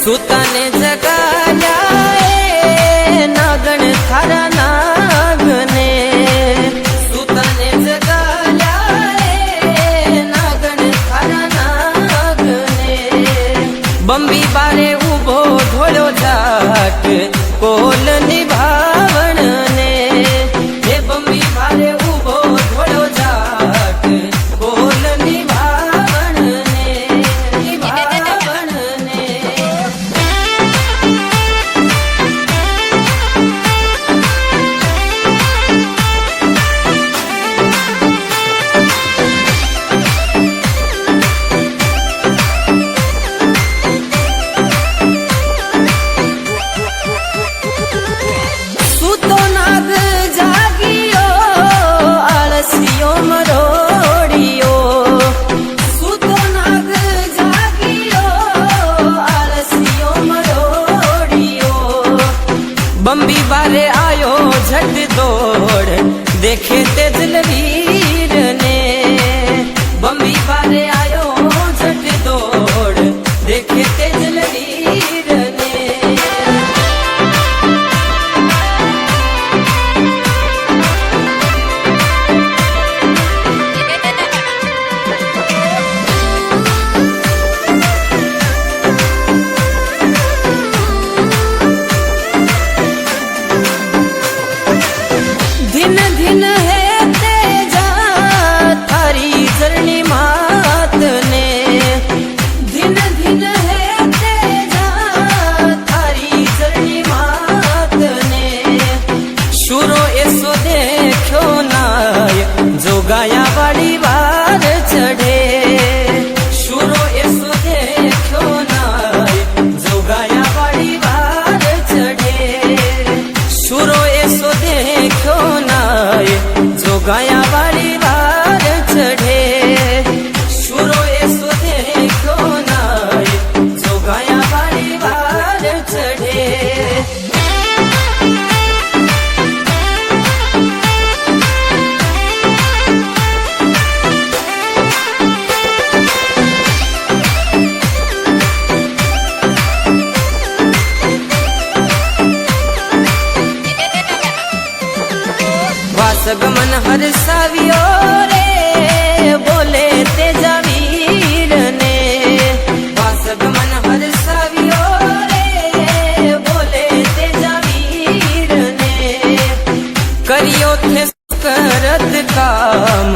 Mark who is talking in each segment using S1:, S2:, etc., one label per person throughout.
S1: સુતાને જગાડ્યા નાગણ થારા નાગને સુતાને જગાડ્યા નાગણ થારા નાગને બંબી બારે ઉભો ધોળો જાટ કોલ નિભાવણ ને હે બંબી બારે ઉભો ધોળો જાટ કોલ નિભાવણ ને નિભાવણ ને સૂતો નાગ જાગીયો આળસિયો મરોડિયો સૂતો નાગ જાગીયો આળસિયો મરોડિયો બંબી બારે આયો ઝટ દોડ દેખે તેજલ વીર ને બંબી બારે આયો ઝટ દોડ દેખે તેજલ વીર ને ધીન ધીન હે તેજા થારી ચરણી માત ને ધીન ધીન હે તેજા થારી ચરણી માત ને શુરો એસો દેખ્યો નાય જોગાયા વાળી વાર ચઢે શુરો એસો દેખ્યો નાય જોગાયા વાળી વાર ચઢે શુરો એસો દેખ્યો નાય જોગાયા વાળી વાર ચઢે શુરો એસો દેખ્યો નાય જોગાયા વાળી વાર ચઢે વાસગમન હર્ષાવ્યો રે બોલે તેજા વીર ને વાસગમન હર્ષાવ્યો રે બોલે તેજા વીર ને કર્યો થે કરત કામ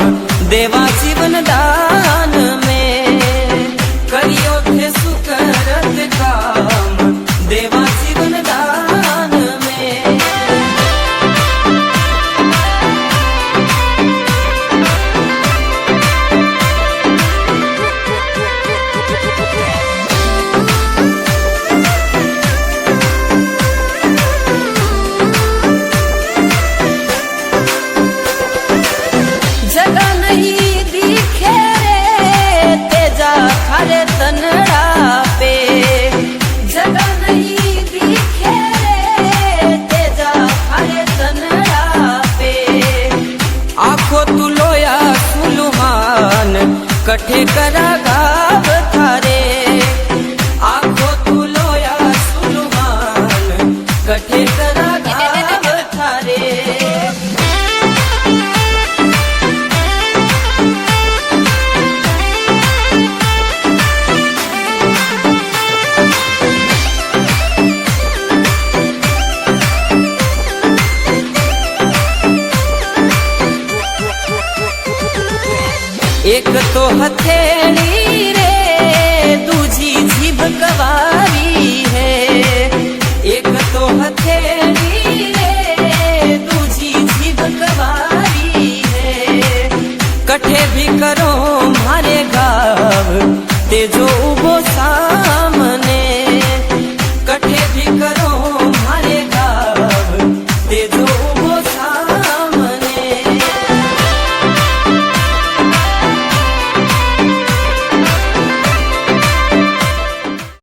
S1: દેવા જીવન દાન મેં કર્યો થે સુકરત કામ દેવા જીવન દાન મેં जगह नहीं दिखे रे तेजा खारे तनड़ा पे जगह नहीं दिखे रे तेजा खारे तनड़ा पे आँखों तू लोया सुलुमान कठे करा गाव थारे आँखों तू लोया सुलुमान कठे करा गाव थारे एक तो हथेली रे दूजी जीभ कवारी है एक तो हथेली रे दूजी जीभ कवारी है कठे भी करो मारे गाव तेजो उबो सामने